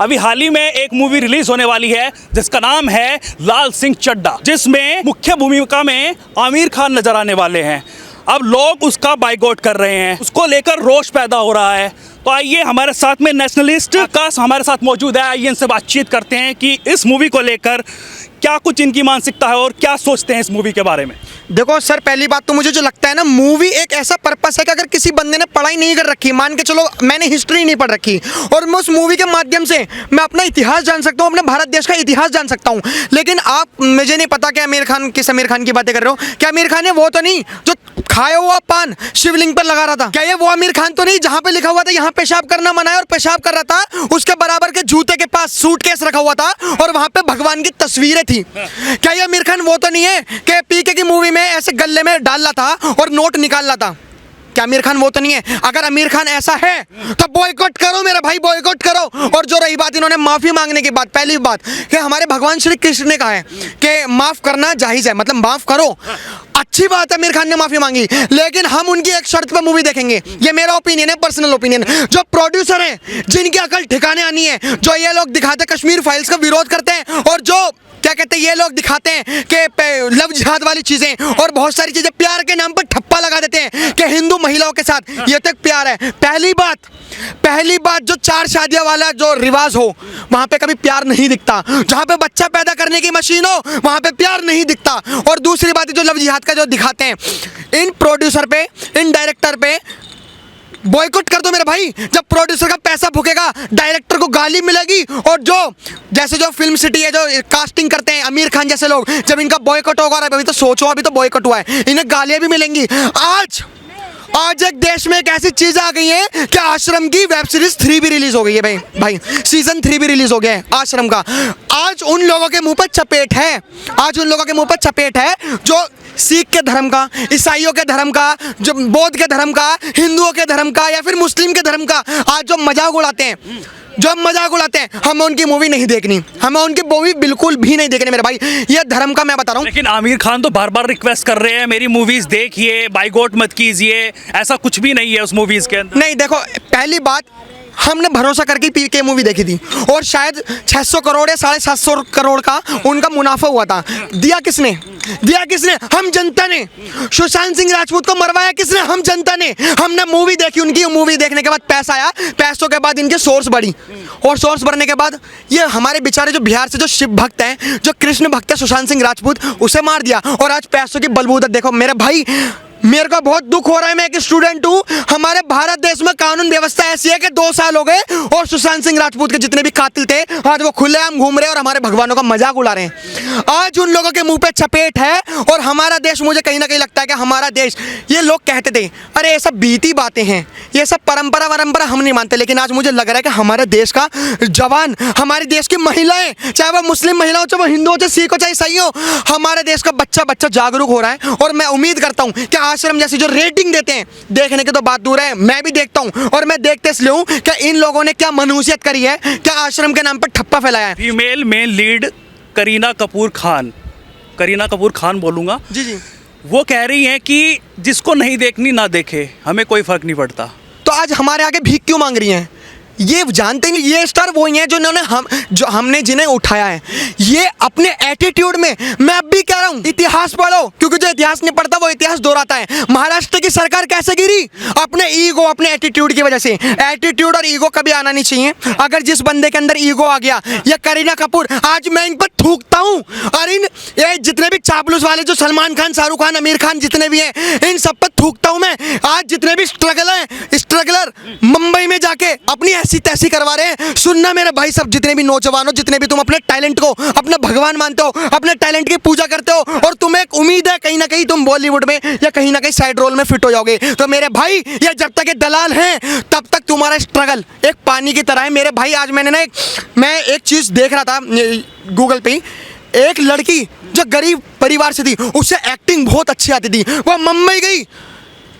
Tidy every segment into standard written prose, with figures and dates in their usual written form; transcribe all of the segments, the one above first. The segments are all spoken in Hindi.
अभी हाल ही में एक मूवी रिलीज होने वाली है जिसका नाम है लाल सिंह चड्ढा, जिसमें मुख्य भूमिका में आमिर खान नजर आने वाले हैं। अब लोग उसका बाइकआउट कर रहे हैं, उसको लेकर रोष पैदा हो रहा है। तो आइए, हमारे साथ में नेशनलिस्ट आकाश हमारे साथ मौजूद है। आइए इनसे बातचीत करते हैं कि इस मूवी को लेकर क्या कुछ इनकी मानसिकता है और क्या सोचते हैं इस मूवी के बारे में। देखो सर, पहली बात तो मुझे जो लगता है ना, मूवी एक ऐसा पर्पस है कि अगर किसी बंदे ने पढ़ाई नहीं कर रखी, मान के चलो मैंने हिस्ट्री नहीं पढ़ रखी, और मैं उस मूवी के माध्यम से मैं अपना इतिहास जान सकता हूँ, अपने भारत देश का इतिहास जान सकता हूँ। लेकिन आप, मुझे नहीं पता कि आमिर खान किस आमिर खान की बातें कर रहे हो। क्या आमिर खान है वो तो नहीं जो खाया हुआ पान शिवलिंग पर लगा रहा था? क्या ये वो आमिर खान तो नहीं जहाँ पे लिखा हुआ था यहाँ पेशाब करना मना है और पेशाब कर रहा था, उसके बराबर के जूते के पास सूटकेस रखा हुआ था और वहाँ पे भगवान की तस्वीरें थी? क्या ये आमिर खान वो तो नहीं है कि पीके की मूवी में ऐसे गले में डाल रहा था और नोट निकाल रहा था? क्या आमिर खान वो तो नहीं है? अगर आमिर खान ऐसा है तो बॉयकॉट करो मेरा भाई, बॉयकॉट करो। और जो रही बात इन्होंने माफी मांगने की बात, पहली बात कि हमारे भगवान श्री कृष्ण ने कहा है कि माफ करना जायज है, मतलब माफ करो। अच्छी बात है, आमिर खान ने माफी मांगी, लेकिन हम उनकी एक शर्त पे मूवी देखेंगे। ये मेरा ओपिनियन है, पर्सनल ओपिनियन। जो प्रोड्यूसर हैं जिनकी अकल ठिकाने आनी है, जो ये लोग दिखाते कश्मीर फाइल्स का विरोध करते हैं, और जो क्या कहते हैं ये लोग दिखाते हैं कि लव जिहाद वाली चीजें और बहुत सारी चीजें प्यार के नाम पर ठप्पा लगा देते हैं कि हिंदू महिलाओं के साथ, ये तक प्यार है। पहली बात जो 4 शादियां वाला जो रिवाज हो, वहां पे कभी प्यार नहीं दिखता। जहां पे बच्चा पैदा करने की मशीन हो, वहां पे प्यार नहीं दिखता। और दूसरी बात जो लव जिहाद का जो दिखाते हैं, इन प्रोड्यूसर पे, इन डायरेक्टर पे बॉयकॉट कर दो मेरे भाई। जब प्रोड्यूसर का पैसा फूकेगा, डायरेक्टर को गाली मिलेगी, और जो फिल्म सिटी है, जो कास्टिंग करते हैं आमिर खान जैसे लोग, जब इनका बॉयकॉट होगा, अभी तो सोचो, अभी तो बॉयकॉट हुआ है, इन्हें गालियां भी मिलेंगी। आज एक देश में एक ऐसी चीज आ गई है कि आश्रम की वेब सीरीज 3 भी रिलीज हो गई है भाई सीजन 3 भी रिलीज हो गया है आश्रम का। आज उन लोगों के मुंह पर चपेट है, जो सिख के धर्म का, ईसाइयों के धर्म का, जो बौद्ध के धर्म का, हिंदुओं के धर्म का, या फिर मुस्लिम के धर्म का, आज जो मजाक उड़ाते हैं, हमें उनकी मूवी नहीं देखनी, हमें उनकी मूवी बिल्कुल भी नहीं देखनी मेरे भाई। ये धर्म का मैं बता रहा हूँ। लेकिन आमिर खान तो बार बार रिक्वेस्ट कर रहे हैं मेरी मूवीज देखिए, बाइकआउट मत कीजिए, ऐसा कुछ भी नहीं है उस मूवीज के अंदर। नहीं, देखो, पहली बात, हमने भरोसा करके पीके मूवी देखी थी और शायद 600 करोड़ या 750 करोड़ का उनका मुनाफा हुआ था। दिया किसने? हम जनता ने। सुशांत सिंह राजपूत को मरवाया किसने? हम जनता ने। हमने मूवी देखी उनकी, मूवी देखने के बाद पैसा आया, पैसों के बाद इनके सोर्स बढ़ी, और सोर्स बढ़ने के बाद ये हमारे बेचारे जो बिहार से जो शिव भक्त हैं, जो कृष्ण भक्त है सुशांत सिंह राजपूत, उसे मार दिया। और आज पैसों की बलबूते देखो मेरे भाई, मेरे को बहुत दुख हो रहा है, मैं एक स्टूडेंट हूँ। हमारे भारत देश में कानून व्यवस्था ऐसी है कि 2 साल हो गए और सुशांत सिंह राजपूत के जितने भी कातिल थे, आज वो खुलेआम घूम रहे हैं और हमारे भगवानों का मजाक उड़ा रहे हैं। आज उन लोगों के मुंह पे चपेट है, और हमारा देश, मुझे कहीं ना कहीं लगता है कि हमारा देश, ये लोग कहते थे अरे ये सब बीती बातें हैं, ये सब परंपरा हम नहीं मानते, लेकिन आज मुझे लग रहा है कि हमारे देश का जवान, हमारे देश की महिलाएं, चाहे वो मुस्लिम महिला हो, चाहे वो हिंदू हो, चाहे सिख हो, चाहे ईसाई हो, हमारे देश का बच्चा जागरूक हो रहा है। और मैं उम्मीद करता हूँ कि आश्रम जैसी जो रेटिंग देते हैं, देखने की तो बात दूर है, मैं भी देखता हूं, और मैं देखते इसलिए हूं कि इन लोगों ने क्या मनुष्यत करी है, क्या आश्रम के नाम पर ठप्पा फैलाया है। Female main lead Kareena Kapoor Khan बोलूंगा जी, वो कह रही हैं कि जिसको नहीं देखनी ना देखे, हमें कोई फर्क नहीं पड़ता। तो आज हमारे आगे भीख क्यों मांग रही हैं? ये जानते नहीं, ये स्टार वही हैं जो हमने जिन्हें उठाया है। ये अपने एटीट्यूड में, मैं अब भी कह रहा हूँ, इतिहास पढ़ो, क्योंकि जो इतिहास नहीं पढ़ता वो इतिहास दोहराता है। महाराष्ट्र की सरकार कैसे गिरी? अपने ईगो, अपने एटीट्यूड की वजह से। एटीट्यूड और ईगो कभी आना नहीं चाहिए। अगर जिस बंदे के अंदर ईगो आ गया, या करीना कपूर, आज मैं इन पर थूकता हूँ, और ये जितने भी चापलूस वाले, जो सलमान खान, शाहरुख खान, आमिर खान जितने भी हैं, इन सब पर थूकता हूँ मैं। आज जितने भी स्ट्रगलर मुंबई में जाके अपनी ऐसी तैसी करवा रहे हैं, सुनना मेरे भाई सब, जितने भी नौजवानों, जितने भी तुम अपने टैलेंट को अपना भगवान मानते हो, अपने टैलेंट की पूजा करते हो, और तुम्हें एक उम्मीद है कहीं ना कहीं तुम बॉलीवुड में या कहीं ना कहीं साइड रोल में फिट हो जाओगे, तो मेरे भाई ये जब तक ये दलाल हैं तब तक तुम्हारा स्ट्रगल एक पानी की तरह है मेरे भाई। आज मैं एक चीज देख रहा था गूगल पे, एक लड़की जो गरीब परिवार से थी, उससे एक्टिंग बहुत अच्छी आती थी, वो मुंबई गई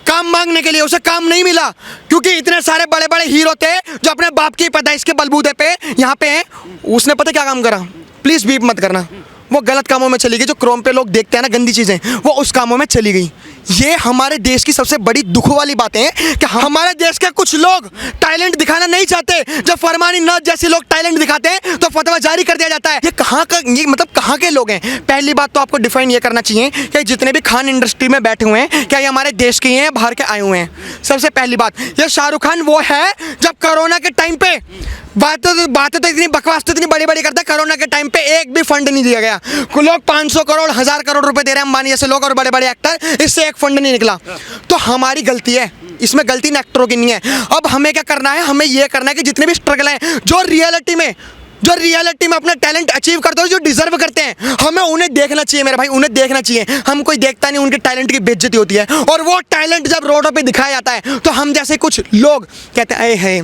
काम मांगने के लिए, उसे काम नहीं मिला, क्योंकि इतने सारे बड़े बड़े हीरो थे जो अपने बाप की पैदाइश के बलबूते पे यहाँ पे हैं। उसने पता क्या काम करा? प्लीज बीप मत करना, वो गलत कामों में चली गई। जो क्रोम पे लोग देखते हैं ना गंदी चीजें, वो उस कामों में चली गई। ये हमारे देश की सबसे बड़ी दुख वाली बात है कि हमारे देश के कुछ लोग टैलेंट दिखाना नहीं चाहते। जब फरमानी नौज जैसे लोग टैलेंट दिखाते हैं तो फतवा जारी कर दिया जाता है। ये कहाँ का, ये मतलब कहाँ के लोग हैं? पहली बात तो आपको डिफाइन ये करना चाहिए कि जितने भी खान इंडस्ट्री में बैठे हुए हैं क्या ये हमारे देश के ही हैं, बाहर के आए हुए हैं? सबसे पहली बात, ये शाहरुख खान वो है जब कोरोना के टाइम पे बातें तो इतनी बकवास तो इतनी बड़ी बड़ी करता है, कोरोना के टाइम पे एक भी फंड नहीं दिया गया। लोग 500 करोड़ 1000 करोड़ रुपए दे रहे हैं अंबानी जैसे लोग और बड़े बड़े एक्टर, इससे एक फंड नहीं निकला। तो हमारी गलती है, इसमें गलती एक्टरों की नहीं है। अब हमें क्या करना है? हमें ये करना है कि जितने भी स्ट्रगल हैं जो रियलिटी में अपना टैलेंट अचीव करते हो, जो डिजर्व करते हैं, हमें उन्हें देखना चाहिए मेरे भाई, उन्हें देखना चाहिए। हम कोई देखता नहीं, उनके टैलेंट की बेइज्जती होती है। और वो टैलेंट जब रोडों पे दिखाया जाता है तो हम जैसे कुछ लोग कहते हैं अरे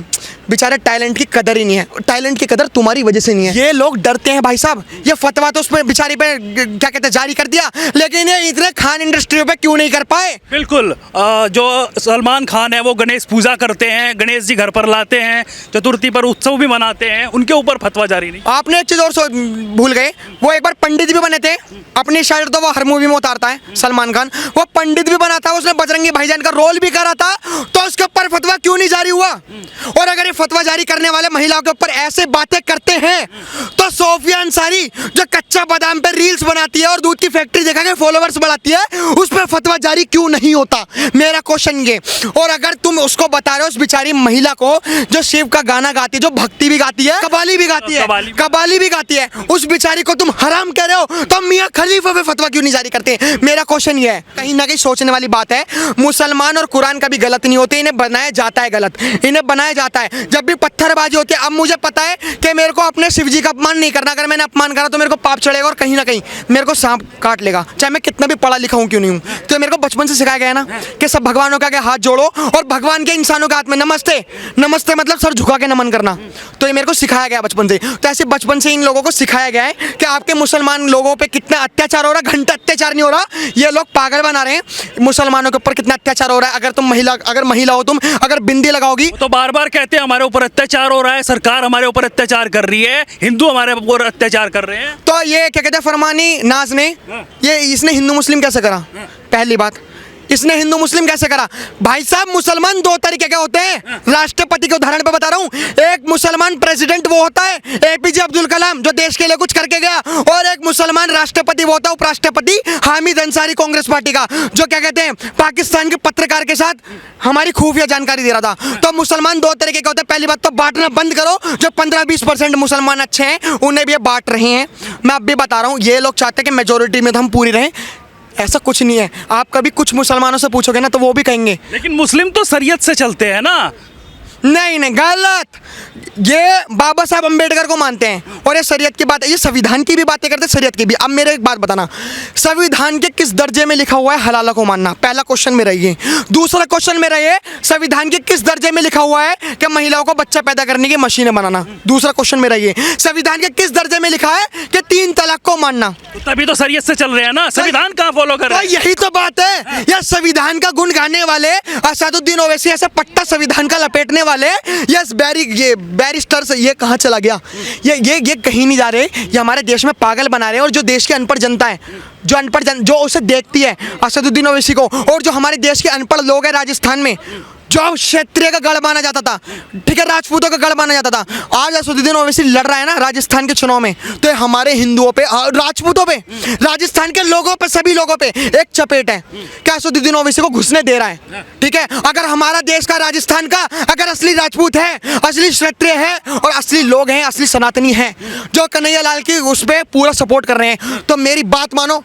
बेचारे टैलेंट की कदर ही नहीं है। टैलेंट की कदर तुम्हारी वजह से नहीं है। ये लोग डरते हैं भाई साहब। ये फतवा तो उस पर बेचारी पे क्या कहते हैं जारी कर दिया, लेकिन ये इतने खान इंडस्ट्री पे क्यों नहीं कर पाए? बिल्कुल। जो सलमान खान है वो गणेश पूजा करते हैं, गणेश जी घर पर लाते हैं, चतुर्थी पर उत्सव भी मनाते हैं, उनके ऊपर फतवा जारी नहीं। आपने एक चीज और भूल गए, वो एक बार पंडित भी बने थे। अपनी शायर तो वो हर मूवी में उतारता है सलमान खान, वो पंडित भी बना था, उसने बजरंगी भाईजान का रोल भी करा था, तो उसके ऊपर फतवा क्यों नहीं जारी हुआ? और अगर ये फतवा जारी करने वाले महिलाओं के ऊपर ऐसे बातें करते हैं तो सोफिया अंसारी जो कच्चा बादाम पे रील्स बनाती है और दूध की फैक्ट्री दिखा के फॉलोवर्स बढ़ाती है, उस पर फतवा जारी क्यों नहीं होता? मेरा क्वेश्चन ये। और अगर तुम उसको बता रहे हो उस बेचारी महिला को जो शिव का गाना गाती है, जो भक्ति भी गाती है, कबाली भी गाती है, उस बेचारी को तुम हराम कह रहे हो, तो मियां खलीफा पे फतवा क्यों नहीं जारी करते? मेरा क्वेश्चन ये है। कहीं ना कहीं सोचने वाली बात है। मुसलमान और कुरान कभी गलत नहीं होते, इन्हें बनाया जाता है गलत, इन्हें बनाया जाता है। जब भी पत्थरबाजी होती है, अब मुझे पता है कि मेरे को अपने शिव जी का अपमान नहीं करना। अगर मैंने अपमान करा तो मेरे को पाप चढ़ेगा और कहीं ना कहीं मेरे को सांप काट लेगा, चाहे मैं कितना भी पढ़ा लिखा हूं क्यों नहीं हूं। तो मेरे को बचपन से सिखाया गया है ना कि सब भगवानों के आगे हाथ जोड़ो और भगवान के इंसानों के हाथ में नमस्ते। नमस्ते मतलब सर झुका के नमन करना। तो ये मेरे को सिखाया गया बचपन से। तो ऐसे बचपन से इन लोगों को सिखाया गया है कि आपके मुसलमान लोगों पे कितना अत्याचार हो रहा है। घंटा अत्याचार नहीं हो रहा, ये लोग पागल बना रहे हैं। मुसलमानों के ऊपर कितना अत्याचार हो रहा है। अगर महिला हो तुम, अगर बिंदी लगाओगी तो बार बार कहते हैं हमारे ऊपर अत्याचार हो रहा है, सरकार हमारे ऊपर अत्याचार कर रही है, हिंदू हमारे ऊपर अत्याचार कर रहे हैं। तो ये क्या कहते हैं फरमानी नाज ने, ये इसने हिंदू मुस्लिम कैसे करा? पहली बात, इसने हिंदू मुस्लिम कैसे करा? भाई साहब मुसलमान दो तरीके के होते हैं। राष्ट्रपति के उदाहरण पे बता रहा हूं। एक मुसलमान प्रेसिडेंट वो होता है एपीजे अब्दुल कलाम जो देश के लिए कुछ करके गया, और एक मुसलमान राष्ट्रपति वो होता है उपराष्ट्रपति हामिद अंसारी कांग्रेस पार्टी का, जो क्या कहते हैं पाकिस्तान के पत्रकार के साथ हमारी खुफिया जानकारी दे रहा था। तो मुसलमान दो तरीके के होते हैं। पहली बात तो बांटना बंद करो। जो 15-20% मुसलमान अच्छे हैं उन्हें भी ये बांट रहे हैं। मैं अब भी बता रहा हूँ, ये लोग चाहते हैं कि मेजोरिटी में तो हम पूरी रहें। ऐसा कुछ नहीं है। आप कभी कुछ मुसलमानों से पूछोगे ना तो वो भी कहेंगे लेकिन मुस्लिम तो शरीयत से चलते हैं ना। नहीं गलत। ये बाबा साहब अंबेडकर को मानते हैं और ये शरीयत की बात है। ये संविधान की भी बातें करते हैं, शरीयत की भी। अब मेरे एक बात बताना, संविधान के किस दर्जे में लिखा हुआ है हलाला को मानना? पहला क्वेश्चन मेरा ये। दूसरा क्वेश्चन मेरा ये, संविधान के किस दर्जे में लिखा हुआ है कि महिलाओं को बच्चा पैदा करने की मशीनें बनाना? दूसरा क्वेश्चन मेरा ये। संविधान के किस दर्जे में लिखा है कि 3 तलाक को मानना? तभी तो शरीयत से चल रहे हैं ना, संविधान कहाँ फॉलो कर रहे हैं? यही तो बात है। या संविधान का गुण गाने वाले असदुद्दीन ओवैसी ऐसा पट्टा संविधान का लपेटने वाले यस बैरिस्टर से ये कहाँ चला गया? ये कहीं नहीं जा रहे। ये हमारे देश में पागल बना रहे हैं। और जो देश की अनपढ़ जनता है, जो अनपढ़ जो उसे देखती है असदुद्दीन ओवैसी को, और जो हमारे देश के अनपढ़ लोग हैं राजस्थान में, जो क्षेत्रीय का गढ़ माना जाता था, ठीक है, राजपूतों का गढ़ माना जाता था, आज असदुद्दीन ओवैसी लड़ रहा है ना राजस्थान के चुनाव में, तो ये हमारे हिंदुओं पे, राजपूतों पे, राजस्थान के लोगों पे, सभी लोगों पे एक चपेट है कि असदुद्दीन ओवैसी को घुसने दे रहा है। ठीक है, अगर हमारा देश का, राजस्थान का अगर असली राजपूत है, असली क्षत्रिय है और असली लोग हैं, असली सनातनी हैं जो कन्हैया लाल की उस पर पूरा सपोर्ट कर रहे हैं, तो मेरी बात मानो,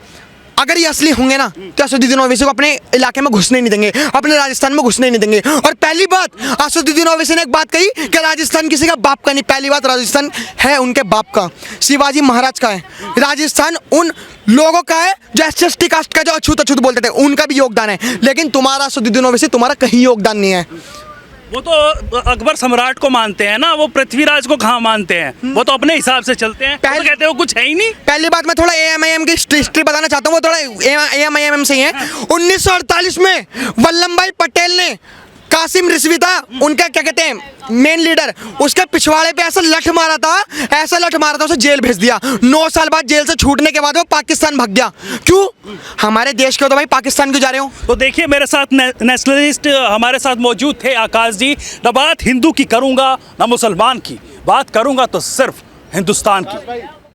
अगर ये असली होंगे ना तो असदुद्दीन ओवैसी को अपने इलाके में घुसने नहीं देंगे, अपने राजस्थान में घुसने नहीं देंगे। और पहली बात, असदुद्दीन ओवैसी ने एक बात कही कि राजस्थान किसी का बाप का नहीं। पहली बात, राजस्थान है उनके बाप का, शिवाजी महाराज का है। राजस्थान उन लोगों का है जो एसटी कास्ट का, जो अछूत अछूत बोलते थे, उनका भी योगदान है। लेकिन तुम्हारा असदुद्दीन ओवैसी, तुम्हारा कहीं योगदान नहीं है। वो तो अकबर सम्राट को मानते हैं ना, वो पृथ्वीराज को कहाँ मानते हैं? वो तो अपने हिसाब से चलते हैं। तो कहते हैं वो कुछ है ही नहीं। पहली बात मैं थोड़ा एएमआईएम की हिस्ट्री बताना चाहता हूँ, वो थोड़ा एएमआईएम से ही है। 1948 में वल्लभ भाई पटेल ने कासिम रिजवी था उनका, क्या कहते हैं, मेन लीडर, उसके पिछवाड़े पे ऐसा लठ मारा था, ऐसा लठ मारा था, उसे जेल भेज दिया। 9 साल बाद जेल से छूटने के बाद वो पाकिस्तान भाग गया। क्यों? हमारे देश के हो तो भाई पाकिस्तान क्यों जा रहे हो? तो देखिए मेरे साथ नेशनलिस्ट हमारे साथ मौजूद थे आकाश जी। न बात हिंदू की करूंगा न मुसलमान की, बात करूंगा तो सिर्फ हिंदुस्तान की।